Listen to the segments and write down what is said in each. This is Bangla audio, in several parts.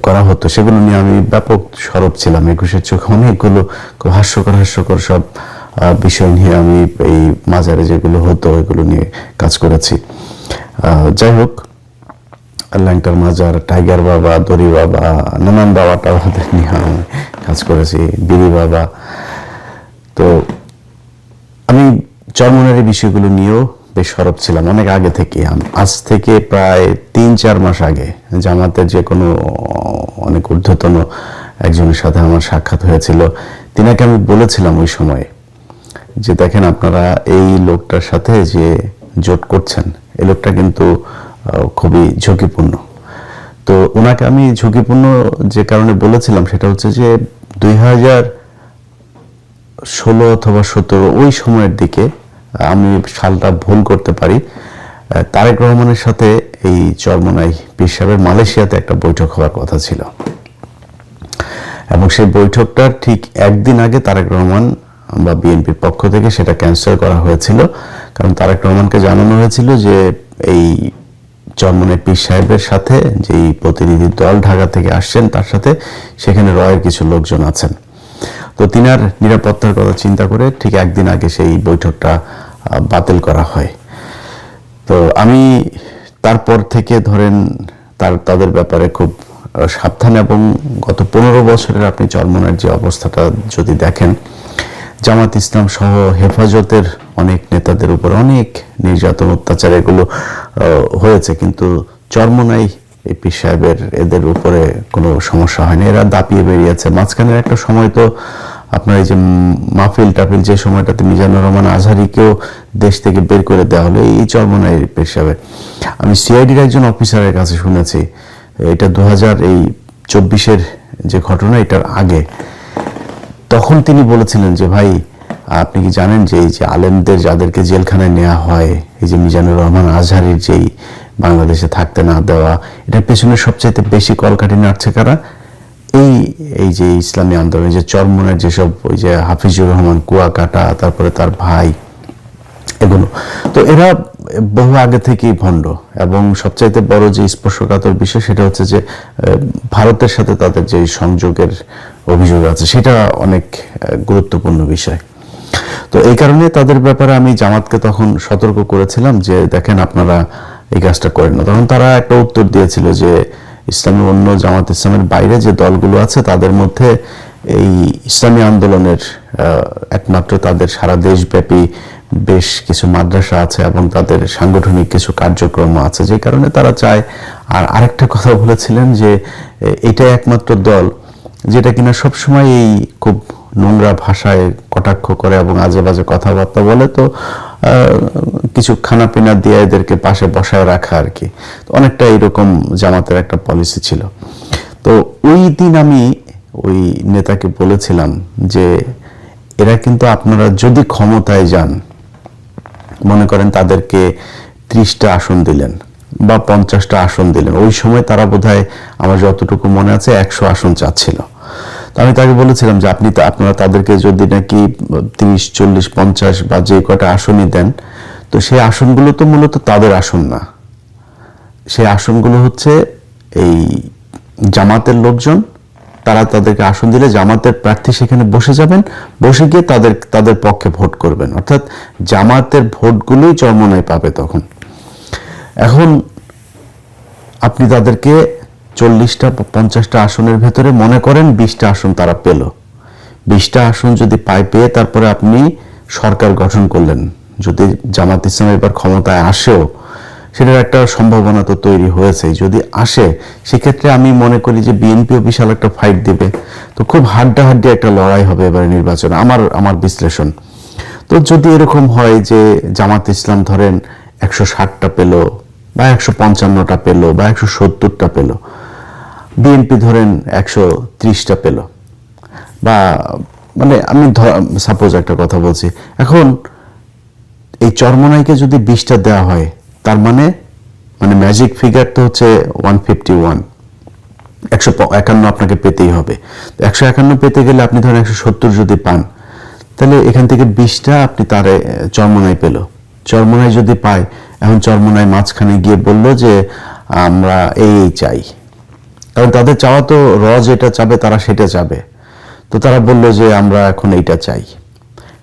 করা হতো, সেগুলো নিয়ে আমি ব্যাপক সরব ছিলাম। একুশের চোখে অনেকগুলো খুব হাস্যকর সব বিষয় নিয়ে আমি এই মাজারে যেগুলো হতো এগুলো নিয়ে কাজ করেছি। যাই হোক, ল্যাংটার মাজার, টাইগার বাবা, দড়ি বাবা, নানান বাবা টাবাদের নিয়ে আমি কাজ করেছি, বিড়ি বাবা। তো আমি চরমনের এই বিষয়গুলো নিয়েও বেশ সরব ছিলাম অনেক আগে থেকে। আজ থেকে প্রায় 3-4 মাস আগে জামাতের যে কোনো অনেক ঊর্ধ্বতন একজনের সাথে আমার সাক্ষাৎ হয়েছিল। তিনাকে আমি বলেছিলাম ওই সময় যে দেখেন, আপনারা এই লোকটার সাথে যে জোট করছেন, এই লোকটা কিন্তু খুবই ঝুঁকিপূর্ণ। তো ওনাকে আমি ঝুঁকিপূর্ণ যে কারণে বলেছিলাম সেটা হচ্ছে যে 2016 অথবা 17 ওই সময়ের দিকে, আমি সালটা ভুল করতে পারি, তারেক রহমানের সাথে এই চরমোনাই পীর সাহেবের মালয়েশিয়াতে একটা বৈঠক হওয়ার কথা ছিল, এবং সেই বৈঠকটার ঠিক একদিন আগে তারেক রহমান বা বিএনপির পক্ষ থেকে সেটা ক্যান্সেল করা হয়েছিল। কারণ তারেক রহমানকে জানানো হয়েছিল যে এই চরমোনাই পীর সাহেবের সাথে যেই প্রতিনিধি দল ঢাকা থেকে আসছেন তার সাথে সেখানে রয়ের কিছু লোকজন আছেন। তো তিনার নিরাপত্তার কথা চিন্তা করে ঠিক একদিন আগে সেই বৈঠকটা বাতিল করা হয়। তো আমি তারপর থেকে ধরেন তাদের ব্যাপারে খুব সাবধান, এবং গত 15 বছরের আপনি চরমোনাইয়ের যে অবস্থাটা যদি দেখেন, জামাত ইসলাম সহ হেফাজতের অনেক নেতাদের উপর অনেক নির্যাতন অত্যাচার এগুলো হয়েছে, কিন্তু চরমোনাই এই পীর সাহেবের এদের উপরে কোনো সমস্যা হয়নি, এরা দাপিয়ে বেরিয়েছে। মাঝখানের একটা সময় তো আপনার এই যে মাহফিল টাফিল, যে সময়টাতে মিজানুর রহমান আজহারিকেও দেশ থেকে বের করে দেওয়া হলো এই চরমোনাই পীর সাহেবের। আমি সিআইডির একজন অফিসারের কাছে শুনেছি, এটা 2024 যে ঘটনা, এটার আগে, তখন তিনি বলেছিলেন যে ভাই, আপনি কি জানেন যে এই যে আলেমদের যাদেরকে জেলখানায় নেওয়া হয়, এই যে মিজানুর রহমান আজহারির যেই বাংলাদেশে থাকতে না দেওয়া, এটার পেছনে সবচাইতে বেশি কলকাঠি নাড়ছে কারা? এই যে ইসলামী আন্দোলন, যে চরমোনাইয়ের যেসব ওই যে হাফিজুর রহমান কুয়াকাটা, তারপরে তার ভাই, এগুলো তো এরা বহু আগে থেকেই ভণ্ড। এবং সবচাইতে বড় যে স্পর্শকাতর বিষয় সেটা হচ্ছে যে ভারতের সাথে তাদের যে সংযোগের অভিযোগ আছে সেটা অনেক গুরুত্বপূর্ণ বিষয়। তো এই কারণে তাদের ব্যাপারে আমি জামাতকে তখন সতর্ক করেছিলাম যে দেখেন, আপনারা এই কাজটা করেন না। তখন তারা একটা উত্তর দিয়েছিল যে ইসলামী অন্য জামাত ইসলামের বাইরে যে দলগুলো আছে তাদের মধ্যে এই ইসলামী আন্দোলনের একমাত্র তাদের সারা দেশব্যাপী বেশ কিছু মাদ্রাসা আছে এবং তাদের সাংগঠনিক কিছু কার্যক্রম আছে, যে কারণে তারা চায়। আর আরেকটা কথা বলেছিলেন যে এটাই একমাত্র দল যেটা কিনা সবসময় এই খুব নোংরা ভাষায় কটাক্ষ করে এবং আজে বাজে কথাবার্তা বলে, তো কিছু খানাপিনা দিয়ে এদেরকে পাশে বসায় রাখা আর কি। অনেকটা এইরকম জামাতের একটা পলিসি ছিল। তো ওই দিন আমি ওই নেতাকে বলেছিলাম যে এরা কিন্তু, আপনারা যদি ক্ষমতায় যান, মনে করেন তাদেরকে 30টা আসন দিলেন বা 50টা আসন দিলেন, ওই সময় তারা বোধহয়, আমার যতটুকু মনে আছে, 100 আসন চাচ্ছিল। তো আমি তাকে বলেছিলাম যে আপনারা তাদেরকে যদি নাকি 30, 40, 50 বা যে কটা আসনই দেন, তো সেই আসনগুলো তো মূলত তাদের আসন না, সেই আসনগুলো হচ্ছে এই জামাতের লোকজন, তারা তাদেরকে আসন দিলে জামাতের প্রার্থী সেখানে বসে যাবেন, বসে গিয়ে তাদের পক্ষে ভোট করবেন, অর্থাৎ জামাতের ভোটগুলোই চরমোনাই পাবে তখন। এখন আপনি তাদেরকে 40টা 50টা আসনের ভেতরে মনে করেন 20টা আসন তারা পেল, 20টা আসন যদি পেয়ে তারপরে আপনি সরকার গঠন করলেন, যদি জামাত ইসলাম এবার ক্ষমতায় আসেও, সেটার একটা সম্ভাবনা তো তৈরি হয়েছে। যদি আসে সেক্ষেত্রে আমি মনে করি যে বিএনপিও বিশাল একটা ফাইট দিবে, তো খুব হাড্ডাহাড্ডি একটা লড়াই হবে এবারে নির্বাচনে, আমার বিশ্লেষণ। তো যদি এরকম হয় যে জামাত ইসলাম ধরেন 160টা পেল বা 155টা পেল বা 170টা পেল, বিএনপি ধরেন 130টা পেল, বা মানে আমি সাপোজ একটা কথা বলছি, এখন এই চরমোনাইকে যদি 20টা দেওয়া হয়, তার মানে ম্যাজিক ফিগার তো হচ্ছে 151, 151 আপনাকে পেতেই হবে। 151 পেতে গেলে আপনি ধরেন 170 যদি পান, তাহলে এখান থেকে 20টা আপনি তারে চরমোনাই পেল। চরমোনাই যদি পায়, এখন চরমোনাই মাঝখানে গিয়ে বলল যে আমরা এই চাই, কারণ তাদের চাওয়া তো যেটা চাবে তারা সেটা চাবে। তো তারা বললো যে আমরা এখন এইটা চাই,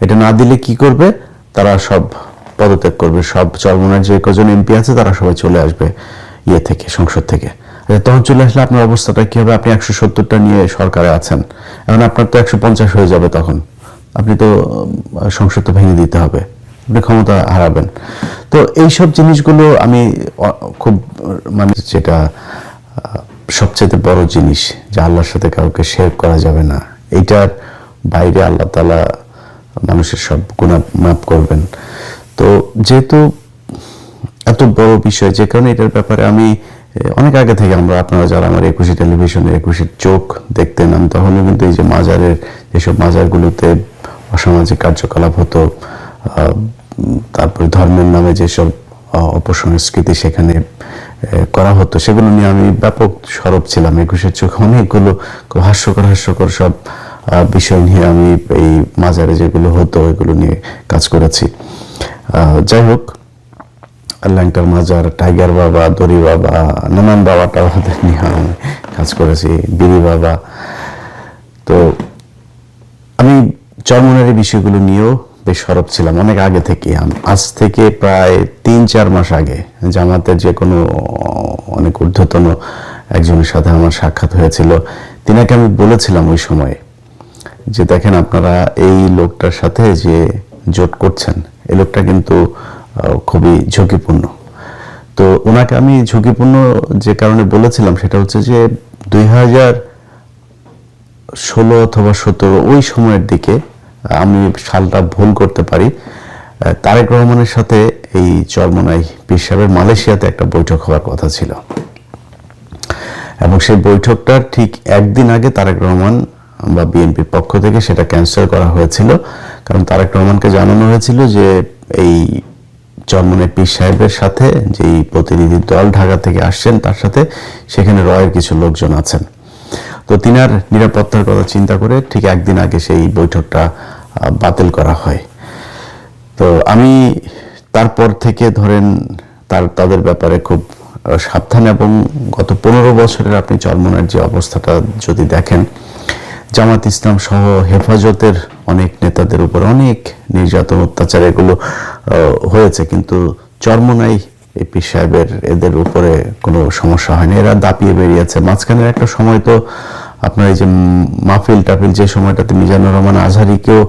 এটা না দিলে কি করবে, তারা সব পদত্যাগ করবে, সব চরমোনাইয়ের যে কজন এমপি আছে তারা সবাই চলে আসবে ইয়ে থেকে, সংসদ থেকে। তখন চলে আসলে আপনার অবস্থাটা কি হবে? আপনি 170টা নিয়ে সরকারে আছেন, এখন আপনার তো 150 হয়ে যাবে, তখন আপনি তো সংসদ তো ভেঙে দিতে হবে, আপনি ক্ষমতা হারাবেন। তো এইসব জিনিসগুলো আমি খুব মানে যেটা সবচেয়ে বড় জিনিস যে আল্লাহর সাথে কাউকে শেয়ার করা যাবে না, এইটার বাইরে আল্লাহ তাআলা মানুষের সব গুনাহ মাফ করবেন। তো যেহেতু এত বড় বিষয়, যে কারণে এটার ব্যাপারে আমি অনেক আগে থেকে, আপনারা যারা আমার 21 টেলিভিশনের 21 চোখ দেখতেন, আমি তখনও কিন্তু এই যে মাজারের, যেসব মাজারগুলোতে অসামাজিক কার্যকলাপ হতো, তারপরে ধর্মের নামে যেসব অপসংস্কৃতি সেখানে করা হতো, সেগুলো নিয়ে আমি ব্যাপক সরব ছিলাম। 21 চোখ অনেকগুলো খুব হাস্যকর সব বিষয় নিয়ে আমি এই মাজারে যেগুলো হতো এগুলো নিয়ে কাজ করেছি। যাই হোক, ল্যাংটার মাজার, টাইগার বাবা, দড়ি বাবা, নানান বাবাটা নিয়ে আমি কাজ করেছি, বিড়ি বাবা। তো আমি চরমোনাইয়ের বিষয়গুলো নিয়েও বেশ সরব ছিলাম অনেক আগে থেকে। আজ থেকে প্রায় 3-4 মাস আগে জামাতের যে কোনো অনেক ঊর্ধ্বতন একজনের সাথে আমার সাক্ষাৎ হয়েছিল। তিনাকে আমি বলেছিলাম ওই সময় যে দেখেন, আপনারা এই লোকটার সাথে যে জোট করছেন, এই লোকটা কিন্তু খুবই ঝুঁকিপূর্ণ। তো ওনাকে আমি ঝুঁকিপূর্ণ যে কারণে বলেছিলাম সেটা হচ্ছে যে 2016 অথবা 17 ওই সময়ের দিকে, আমি সালটা ভুল করতে পারি, তারেক রহমানের সাথে এই চরমোনাই পীর সাহেবের মালয়েশিয়াতে একটা বৈঠক হওয়ার কথা ছিল, এবং সেই বৈঠকটার ঠিক একদিন আগে তারেক রহমান বা বিএনপির পক্ষ থেকে সেটা ক্যান্সেল করা হয়েছিল। কারণ তারেক রহমানকে জানানো হয়েছিল যে এই চরমোনাই পীর সাহেবের সাথে যেই প্রতিনিধি দল ঢাকা থেকে আসছেন, তার সাথে সেখানে রয়ের কিছু লোকজন আছেন। তো তিনার নিরাপত্তার কথা চিন্তা করে ঠিক একদিন আগে সেই বৈঠকটা বাতিল করা হয়। তো আমি তারপর থেকে ধরেন তাদের ব্যাপারে খুব সাবধান, এবং গত 15 বছরের আপনি চরমোনাইয়ের যে অবস্থাটা যদি দেখেন, জামাত ইসলাম সহ হেফাজতের অনেক নেতাদের উপর অনেক নির্যাতন, অত্যাচার এগুলো হয়েছে, কিন্তু চরমোনাই এই পীর সাহেবের এদের উপরে কোনো সমস্যা হয়নি, এরা দাপিয়ে বেরিয়েছে। মাঝখানের একটা সময় তো আপনার এই যে মাহফিল টাফিল, যে সময়টাতে মিজানুর রহমান আজহারীকেও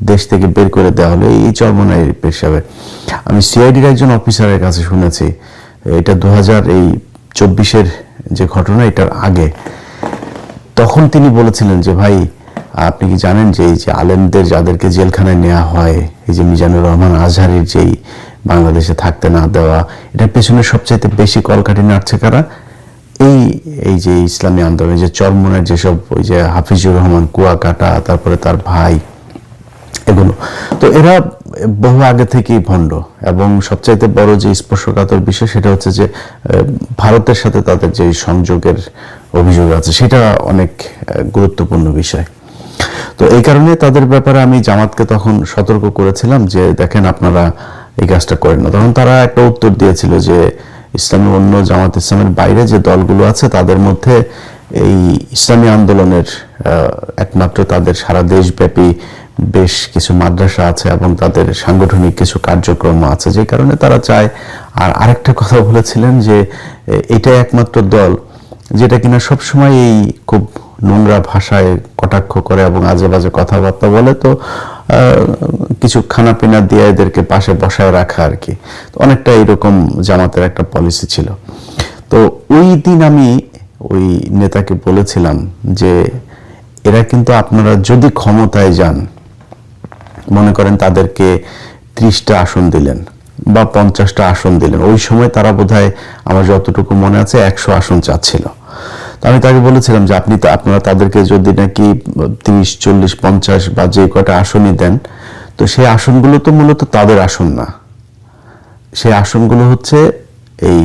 দেশ থেকে বের করে দেওয়া হলো এই চরমোনাই পীর সাহেবের। আমি সিআইডির একজন অফিসারের কাছে শুনেছি, এটা 2024 যে ঘটনা, এটার আগে, তখন তিনি বলেছিলেন যে ভাই, আপনি কি জানেন যে এই যে আলেমদের যাদেরকে জেলখানায় নেওয়া হয়, এই যে মিজানুর রহমান আজহারীর যেই বাংলাদেশে থাকতে না দেওয়া, এটার পেছনে সবচাইতে বেশি কলকাঠি নাড়ছে কারা? এই যে ইসলামী আন্দোলন, যে চরমোনাইয়ের যেসব ওই যে হাফিজুর রহমান কুয়াকাটা, তারপরে তার ভাই, এগুলো তো এরা বহু আগে থেকেই ভণ্ড। এবং সবচাইতে বড় যে স্পর্শকাতর বিষয় সেটা হচ্ছে যে ভারতের সাথে তাদের যে সংযোগের অভিযোগ আছে, সেটা অনেক গুরুত্বপূর্ণ বিষয়। তো এই কারণে তাদের ব্যাপারে আমি জামাতকে তখন সতর্ক করেছিলাম যে দেখেন, আপনারা এই কাজটা করেন না। তখন তারা একটা উত্তর দিয়েছিল যে ইসলামী অন্য জামাত ইসলামের বাইরে যে দলগুলো আছে তাদের মধ্যে এই ইসলামী আন্দোলনের একমাত্র তাদের সারা দেশব্যাপী বেশ কিছু মাদ্রাসা আছে এবং তাদের সাংগঠনিক কিছু কার্যক্রম আছে, যে কারণে তারা চায়। আর আরেকটা কথা বলেছিলেন যে এটাই একমাত্র দল যেটা কিনা সবসময় এই খুব নোংরা ভাষায় কটাক্ষ করে এবং আজে বাজে কথাবার্তা বলে, তো কিছু খানা পিনা দিয়ে এদেরকে পাশে বসায় রাখা আর কি। অনেকটা এরকম জামাতের একটা পলিসি ছিল। তো ওই দিন আমি ওই নেতাকে বলেছিলাম যে এরা কিন্তু, আপনারা যদি ক্ষমতায় যান, মনে করেন তাদেরকে 30টা আসন দিলেন বা 50টা আসন দিলেন, ওই সময় তারা বোধহয় আমার যতটুকু মনে আছে 100 আসন চাচ্ছিল। তো আমি তাকে বলেছিলাম যে আপনারা তাদেরকে যদি নাকি 30, 40, 50 বা যে কটা আসনই দেন, তো সেই আসনগুলো তো মূলত তাদের আসন না, সেই আসনগুলো হচ্ছে এই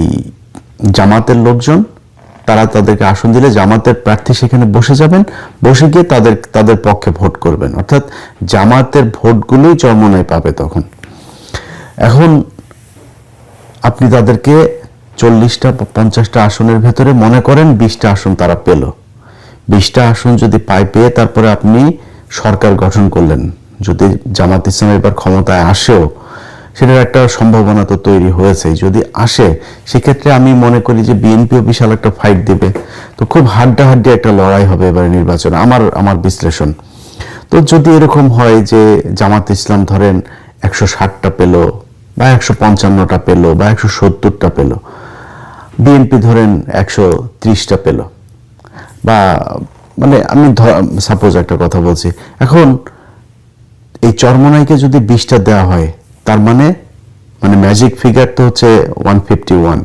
জামাতের লোকজন, তারা তাদেরকে আসন দিলে জামাতের প্রার্থী সেখানে বসে যাবেন, বসে গিয়ে তাদের পক্ষে ভোট করবেন, অর্থাৎ জামাতের ভোটগুলোই চরমোনাই পাবে তখন। এখন আপনি তাদেরকে 40টা 50টা আসনের ভেতরে মনে করেন 20টা আসন তারা পেল, 20টা আসন যদি পেয়ে তারপরে আপনি সরকার গঠন করলেন, যদি জামাত ইসলাম এবার ক্ষমতায় আসেও, সেটার একটা সম্ভাবনা তো তৈরি হয়েছে। যদি আসে সেক্ষেত্রে আমি মনে করি যে বিএনপিও বিশাল একটা ফাইট দেবে, তো খুব হাড্ডাহাড্ডি একটা লড়াই হবে এবার নির্বাচনে, আমার বিশ্লেষণ। তো যদি এরকম হয় যে জামাত ইসলাম ধরেন 160টা পেল বা 155টা পেল বা 170টা পেল, বিএনপি ধরেন 130টা পেল, বা মানে আমি সাপোজ একটা কথা বলছি, এখন এই চরমোনাইকে যদি 20টা দেওয়া হয়, তার মানে ম্যাজিক ফিগার তো হচ্ছে 151,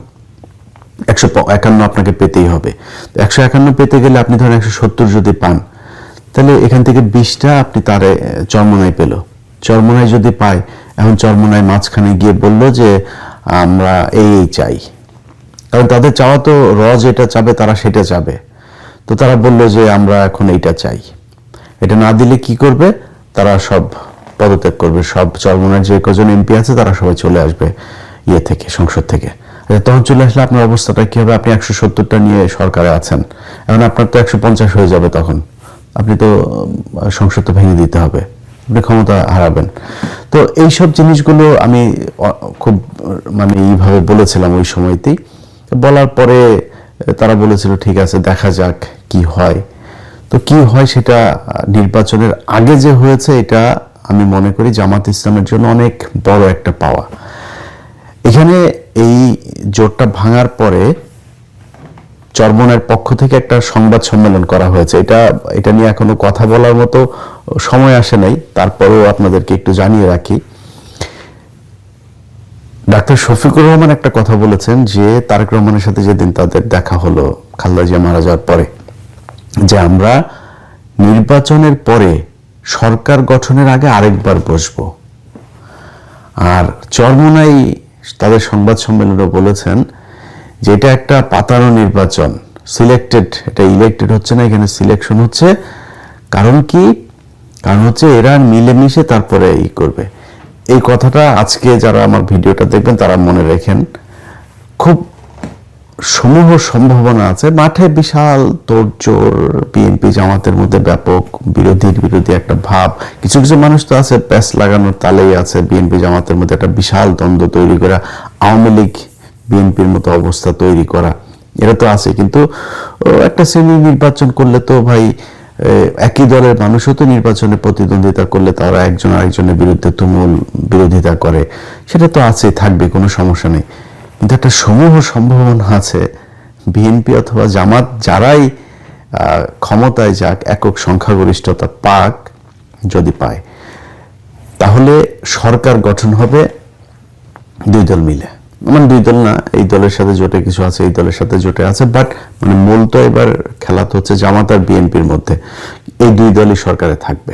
151 আপনাকে পেতেই হবে। 151 পেতে গেলে আপনি ধরেন 170 যদি পান, তাহলে এখান থেকে 20টা আপনি তারে চরমোনাই পেল। চরমোনাই যদি পায়, এখন চরমোনাই মাঝখানে গিয়ে বলল যে আমরা এই চাই, কারণ তাদের চাওয়া তো যেটা চাবে তারা সেটা চাবে, তো তারা বলল যে আমরা এখন এইটা চাই। এটা না দিলে কি করবে, তারা সব পদত্যাগ করবে, সব চরমোনাইয়ের যে কজন এমপি আছে তারা সবাই চলে আসবে থেকে, সংসদ থেকে। তখন চলে আসলে আপনার অবস্থাটা কি হবে? আপনি 170টা নিয়ে সরকারে আছেন, এখন আপনার তো 150 হয়ে যাবে, তখন আপনি তো সংসদ তো ভেঙে দিতে হবে, আপনি ক্ষমতা হারাবেন। তো এইসব জিনিসগুলো আমি খুব এইভাবে বলেছিলাম ওই সময়তেই। বলার পরে তারা বলেছিল ঠিক আছে দেখা যাক কি হয়। তো কি হয় সেটা নির্বাচনের আগে যে হয়েছে, এটা আমি মনে করি জামাত ইসলামের জন্য অনেক বড় একটা পাওয়া। এখানে এই জোটটা ভাঙার পরে চরমোনাইয়ের পক্ষ থেকে একটা সংবাদ সম্মেলন করা হয়েছে। এটা নিয়ে এখনো কথা বলার মতো সময় আসে নাই, তারপরেও আপনাদেরকে একটু জানিয়ে রাখি। ডাক্তার শফিকুর রহমান একটা কথা বলেছেন যে তারেক রহমানের সাথে যেদিন তাদের দেখা হলো খালেদা জিয়া মারা যাওয়ার পরে, যে আমরা নির্বাচনের পরে সরকার গঠনের আগে আরেকবার বসবো। আর চরমোনাই তাদের সংবাদ সম্মেলনে বলেছেন যে এটা একটা পাতানো নির্বাচন, সিলেক্টেড, এটা ইলেক্টেড হচ্ছে না, এখানে সিলেকশন হচ্ছে। কারণ কি? কারণ হচ্ছে এরা মিলেমিশে তারপরে করবে। এই কথাটা আজকে যারা আমার ভিডিওটা দেখবেন তারা মনে রাখেন। খুব সমূহ সম্ভাবনা আছে, মাঠে বিশাল তোড়জোড়, বিএনপি জামাতের মধ্যে ব্যাপক বিরোধী একটা ভাব। কিছু কিছু মানুষ তো আছে প্যাচ লাগানোর তালেই আছে, বিএনপি জামাতের মধ্যে একটা বিশাল দ্বন্দ্ব তৈরি করা, আওয়ামী লীগ বিএনপির মতো অবস্থা তৈরি করা, এরা তো আছে। কিন্তু একটা শ্রেণী নির্বাচন করলে তো ভাই একই দলের মানুষও তো নির্বাচনে প্রতিদ্বন্দ্বিতা করলে তারা একজন আরেকজনের বিরুদ্ধে তুমুল বিরোধিতা করে, সেটা তো আছে, থাকবে, কোনো সমস্যা নেই। কিন্তু একটা সমূহ সম্ভাবনা আছে বিএনপি অথবা জামাত যারাই ক্ষমতায় যাক, একক সংখ্যাগরিষ্ঠতা পাক, যদি পায় তাহলে সরকার গঠন হবে দুই দল মিলে। দুই দল না, এই দলের সাথে জোটে কিছু আছে, এই দলের সাথে জোটে আছে, বাট মূল তো এবার খেলা তো হচ্ছে জামাত আর বিএনপির মধ্যে। এই দুই দলই সরকারে থাকবে,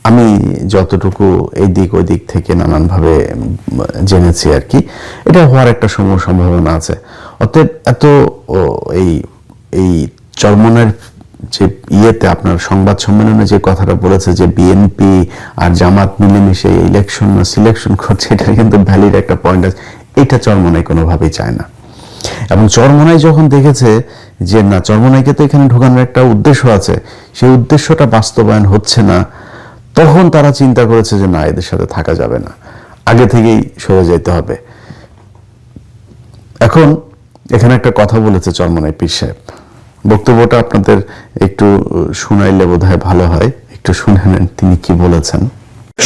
আমি যতটুকু এই দিক ওই দিক থেকে নানানভাবে জেনেছি আর কি। এটা হওয়ার একটা সম্ভাবনা আছে। অতএব এত এই চরমোনাইয়ের যে আপনার সংবাদ সম্মেলনে যে কথাটা বলেছে যে বিএনপি আর জামাত মিলেমিশে ইলেকশন না সিলেকশন করছে, এটা কিন্তু ভ্যালিড একটা পয়েন্ট আছে। এটা চরমোনাই কোনোভাবেই চায় না। এবং চরমোনাই যখন দেখেছে যে না, চরমোনাইকে তো এখানে ঢোকানোর একটা উদ্দেশ্য আছে, সেই উদ্দেশ্যটা বাস্তবায়ন হচ্ছে না, তখন তারা চিন্তা করেছে যে না, এদের সাথে থাকা যাবে না, আগে থেকেই সরে যেতে হবে। এখন এখানে একটা কথা বলেছে চরমোনাই পীর সাহেব, বক্তব্যটা আপনাদের একটু শুনাইলে বোধহয় ভালো হয়, একটু শুনে নেন তিনি কি বলেছেন।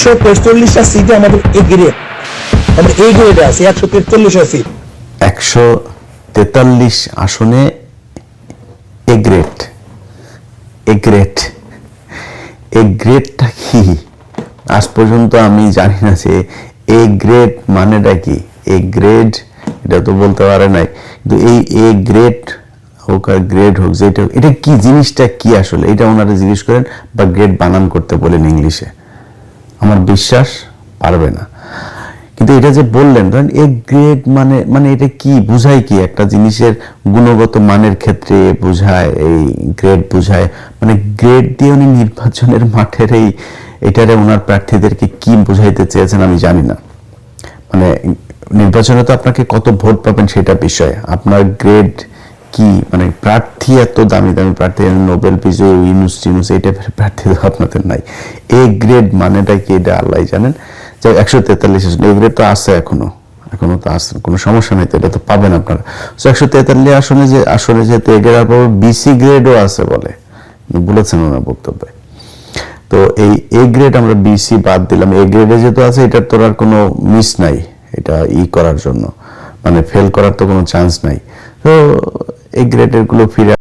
145টা সিটে আমাদের এ গ্রেড, আমাদের এই গ্রেডে আছে 143টা সিট, 143 আসনে এ গ্রেড। এ গ্রেডটা কি আজ পর্যন্ত আমি জানি না, যে এ গ্রেড মানেটা কি। এ গ্রেড এটা তো বলতে পারে নাই, কিন্তু এই এ গ্রেড হোক আর গ্রেড হোক, যেটা এটা কি জিনিসটা কি আসলে, এটা ওনারা জিজ্ঞেস করেন বা গ্রেড বানান করতে বলেন ইংলিশে, আমার বিশ্বাস পারবে না। কিন্তু এটা যে বললেন, ধরেন এ গ্রেড মানে এটা কি বুঝায়, কি একটা জিনিসের গুণগত মানের ক্ষেত্রে বুঝায়, এই গ্রেড বুঝায়, গ্রেড দিয়ে উনি নির্বাচনের মাঠের এটারে ওনার প্রার্থীদেরকে কি বুঝাইতে চেয়েছেন আমি জানি না। নির্বাচনে তো আপনাকে কত ভোট পাবেন সেটা বিষয়, আপনার গ্রেড কি, মানে প্রার্থী এত দামি দামি প্রার্থী, নোবেল বিজয়ী ইউনুস টিনুস এই টাইপের প্রার্থী তো আপনাদের নাই। এ গ্রেড মানেটা কি এটা আল্লাহ জানেন। যে 143 আসন, এ গ্রেড তো আছে এখনো তো আছে, কোনো সমস্যা নেই তো, এটা তো পাবেন আপনারা। 143 আসনে যেহেতু এ গ্রেড পাবো, বিসি গ্রেডও আছে বলে, বলেছেন ওনার বক্তব্যে। তো এই এ গ্রেড আমরা বিসি বাদ দিলাম, এ গ্রেডে যেহেতু আছে এটার তো আর কোনো মিস নাই, এটা করার জন্য মানে ফেল করার তো কোনো চান্স নাই। তো এই গ্রেডের গুলো ফিরে